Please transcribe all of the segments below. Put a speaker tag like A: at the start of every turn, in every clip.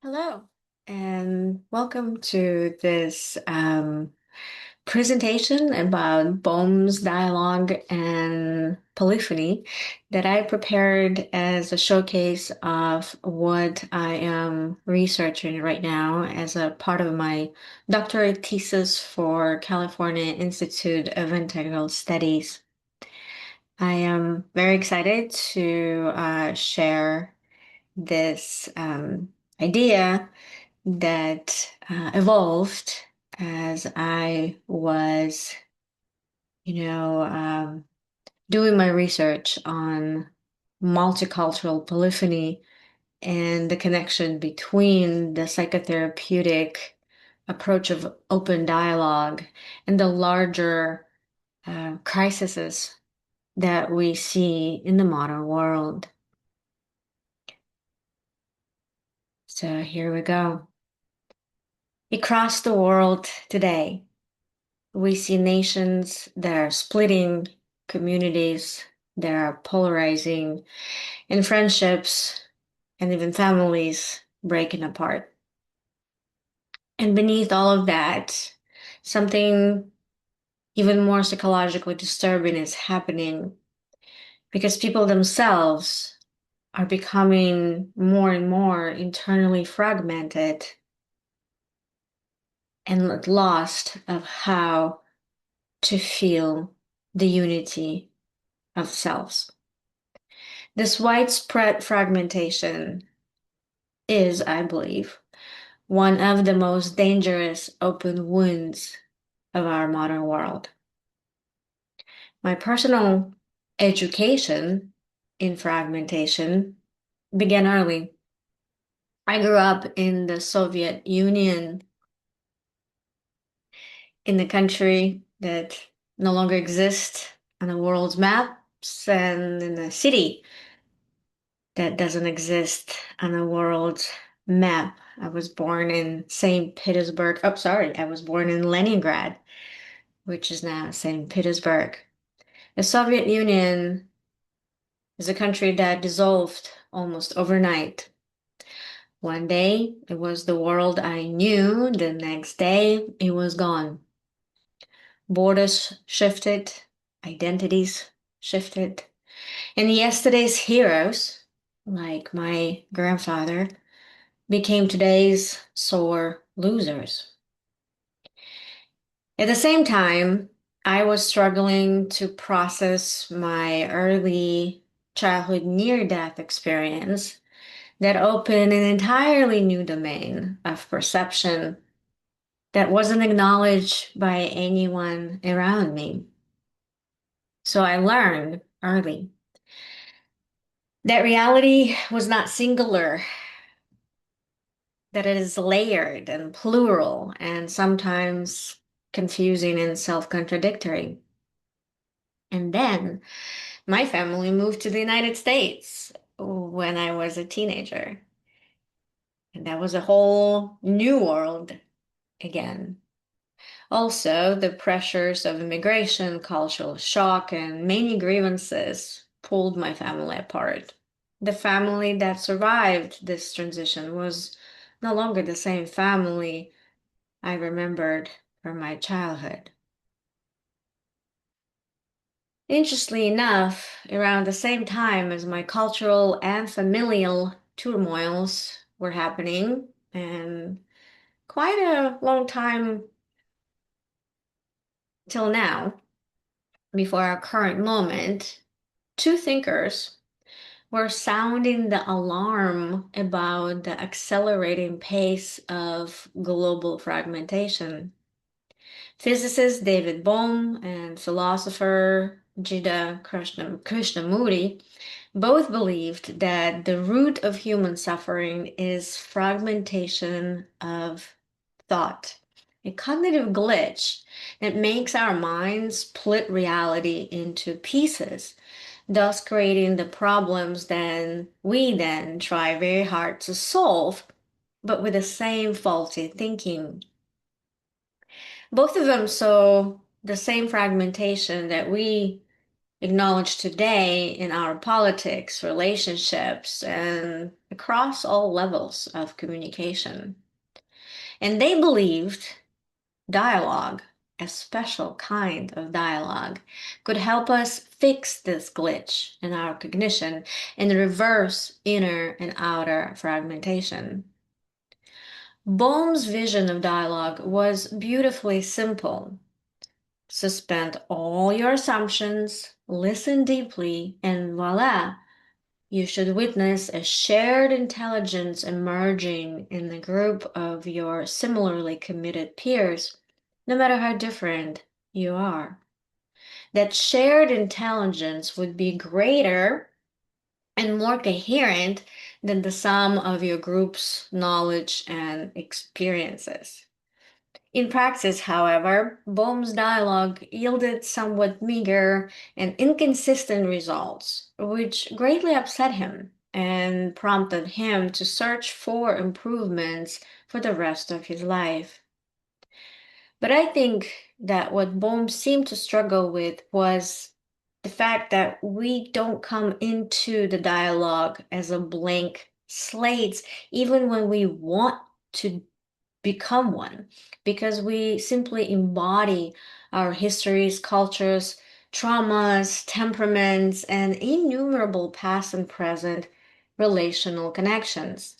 A: Hello, and welcome to this presentation about Bohm's dialogue and polyphony that I prepared as a showcase of what I am researching right now as a part of my doctorate thesis for California Institute of Integral Studies. I am very excited to share this idea that evolved as I was, you know, um, doing my research on multicultural polyphony and the connection between the psychotherapeutic approach of open dialogue and the larger crises that we see in the modern world. So here we go. Across the world today, we see nations that are splitting, communities that are polarizing, and friendships and even families breaking apart. And beneath all of that, something even more psychologically disturbing is happening because people themselves are becoming more and more internally fragmented and lost of how to feel the unity of selves. This widespread fragmentation is, I believe, one of the most dangerous open wounds of our modern world. My personal education in fragmentation began early. I grew up in the Soviet Union, in the country that no longer exists on the world's maps, and in a city that doesn't exist on a world map. I was born in St. Petersburg. Oh, sorry, I was born in Leningrad, which is now St. Petersburg. The Soviet Union is a country that dissolved almost overnight. One day it was the world I knew, the next day it was gone. Borders shifted, identities shifted, and yesterday's heroes, like my grandfather, became today's sore losers. At the same time, I was struggling to process my early childhood near-death experience that opened an entirely new domain of perception that wasn't acknowledged by anyone around me. So I learned early that reality was not singular, that it is layered and plural and sometimes confusing and self-contradictory. And then my family moved to the United States when I was a teenager. And that was a whole new world again. Also, the pressures of immigration, cultural shock, and many grievances pulled my family apart. The family that survived this transition was no longer the same family I remembered from my childhood. Interestingly enough, around the same time as my cultural and familial turmoils were happening, and quite a long time till now, before our current moment, two thinkers were sounding the alarm about the accelerating pace of global fragmentation. Physicist David Bohm and philosopher Krishnamurti both believed that the root of human suffering is fragmentation of thought, a cognitive glitch that makes our minds split reality into pieces, thus creating the problems that we then try very hard to solve, but with the same faulty thinking. Both of them saw the same fragmentation that we acknowledged today in our politics, relationships, and across all levels of communication. And they believed dialogue, a special kind of dialogue, could help us fix this glitch in our cognition and reverse inner and outer fragmentation. Bohm's vision of dialogue was beautifully simple. Suspend all your assumptions, listen deeply, and voila, you should witness a shared intelligence emerging in the group of your similarly committed peers, no matter how different you are. That shared intelligence would be greater and more coherent than the sum of your group's knowledge and experiences. In practice, however, Bohm's dialogue yielded somewhat meager and inconsistent results, which greatly upset him and prompted him to search for improvements for the rest of his life. But I think that what Bohm seemed to struggle with was the fact that we don't come into the dialogue as a blank slate, even when we want to become one, because we simply embody our histories, cultures, traumas, temperaments, and innumerable past and present relational connections.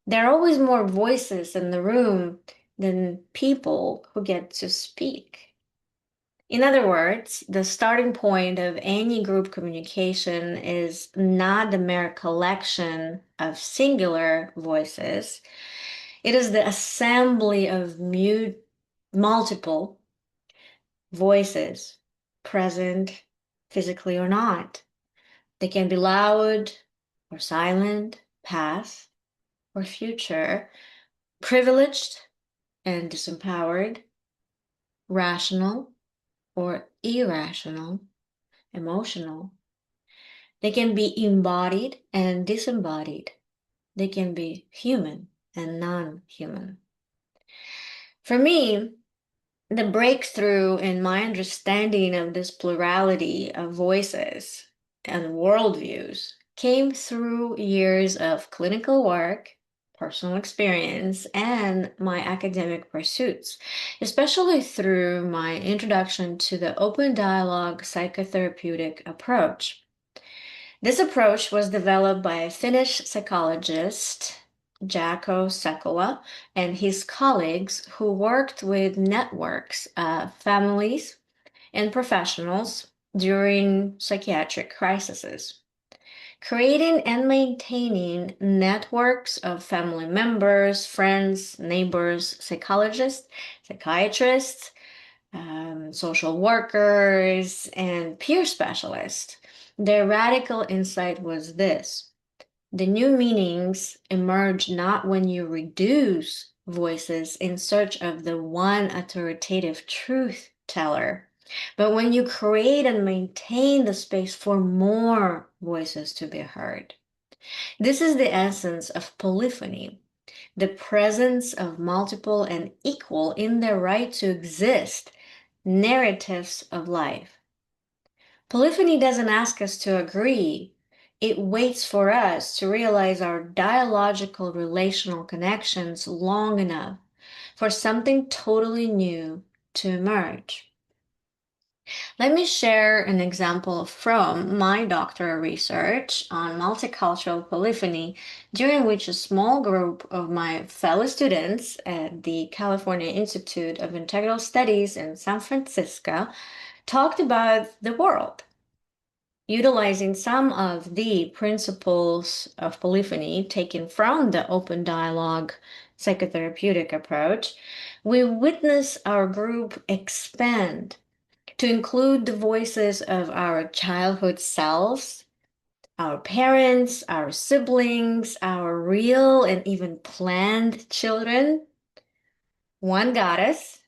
A: There are always more voices in the room than people who get to speak. In other words, the starting point of any group communication is not the mere collection of singular voices. It is the assembly of multiple voices, present physically or not. They can be loud or silent, past or future, privileged and disempowered, rational or irrational, emotional. They can be embodied and disembodied. They can be human and non-human. For me, the breakthrough in my understanding of this plurality of voices and worldviews came through years of clinical work, personal experience, and my academic pursuits, especially through my introduction to the open dialogue psychotherapeutic approach. This approach was developed by a Finnish psychologist, Jaakko Sakala, and his colleagues who worked with networks of families and professionals during psychiatric crises. Creating and maintaining networks of family members, friends, neighbors, psychologists, psychiatrists, social workers, and peer specialists. Their radical insight was this: the new meanings emerge not when you reduce voices in search of the one authoritative truth teller, but when you create and maintain the space for more voices to be heard. This is the essence of polyphony, the presence of multiple and equal in their right to exist narratives of life. Polyphony doesn't ask us to agree. It waits for us to realize our dialogical relational connections long enough for something totally new to emerge. Let me share an example from my doctoral research on multicultural polyphony, during which a small group of my fellow students at the California Institute of Integral Studies in San Francisco talked about the world. Utilizing some of the principles of polyphony taken from the open dialogue psychotherapeutic approach, we witness our group expand to include the voices of our childhood selves, our parents, our siblings, our real and even planned children, one goddess,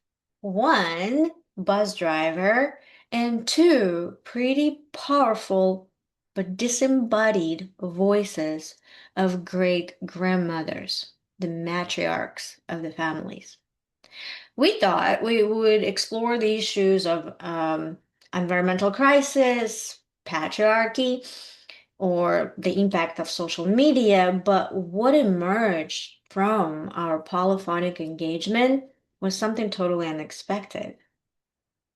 A: one bus driver, and two pretty powerful but disembodied voices of great grandmothers, the matriarchs of the families. We thought we would explore the issues of environmental crisis, patriarchy, or the impact of social media, but what emerged from our polyphonic engagement was something totally unexpected.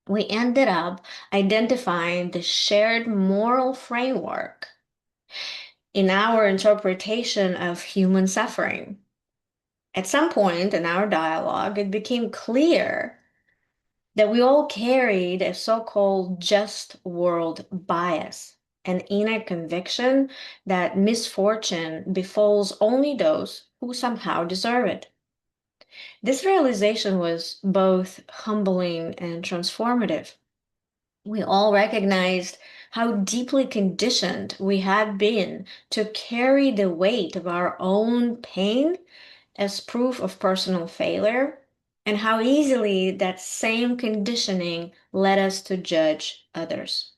A: We ended up identifying the shared moral framework in our interpretation of human suffering. At some point in our dialogue, it became clear that we all carried a so-called just world bias, an inner conviction that misfortune befalls only those who somehow deserve it. This realization was both humbling and transformative. We all recognized how deeply conditioned we had been to carry the weight of our own pain as proof of personal failure, and how easily that same conditioning led us to judge others.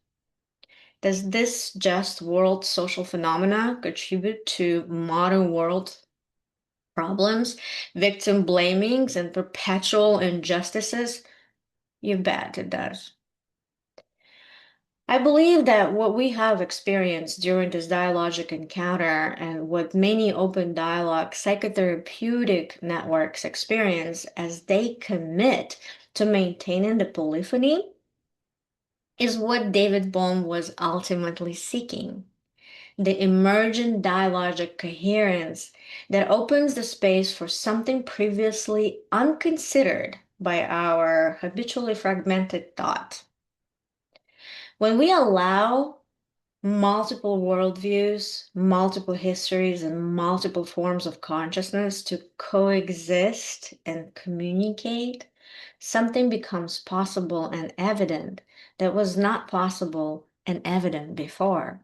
A: Does this just world social phenomena contribute to modern world problems, victim blamings, and perpetual injustices? You bet it does. I believe that what we have experienced during this dialogic encounter and what many open dialogue psychotherapeutic networks experience as they commit to maintaining the polyphony is what David Bohm was ultimately seeking. The emergent dialogic coherence that opens the space for something previously unconsidered by our habitually fragmented thought. When we allow multiple worldviews, multiple histories, and multiple forms of consciousness to coexist and communicate, something becomes possible and evident that was not possible and evident before.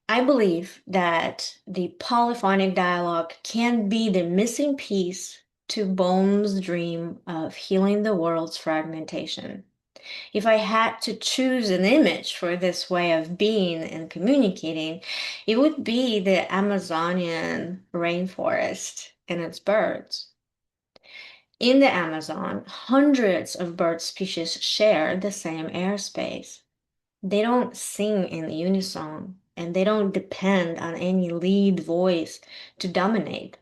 A: I believe that the polyphonic dialogue can be the missing piece to Bohm's dream of healing the world's fragmentation. If I had to choose an image for this way of being and communicating, it would be the Amazonian rainforest and its birds. In the Amazon, hundreds of bird species share the same airspace. They don't sing in unison, and they don't depend on any lead voice to dominate.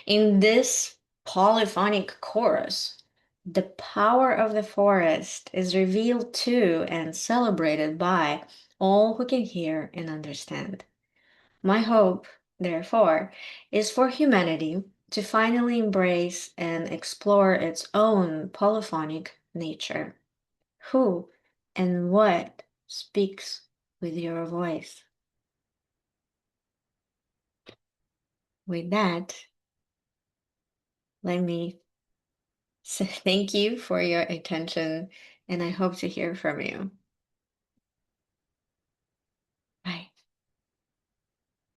A: In this polyphonic chorus, the power of the forest is revealed to and celebrated by all who can hear and understand. My hope, therefore, is for humanity to finally embrace and explore its own polyphonic nature. Who and what speaks with your voice? With that, let me say thank you for your attention, and I hope to hear from you.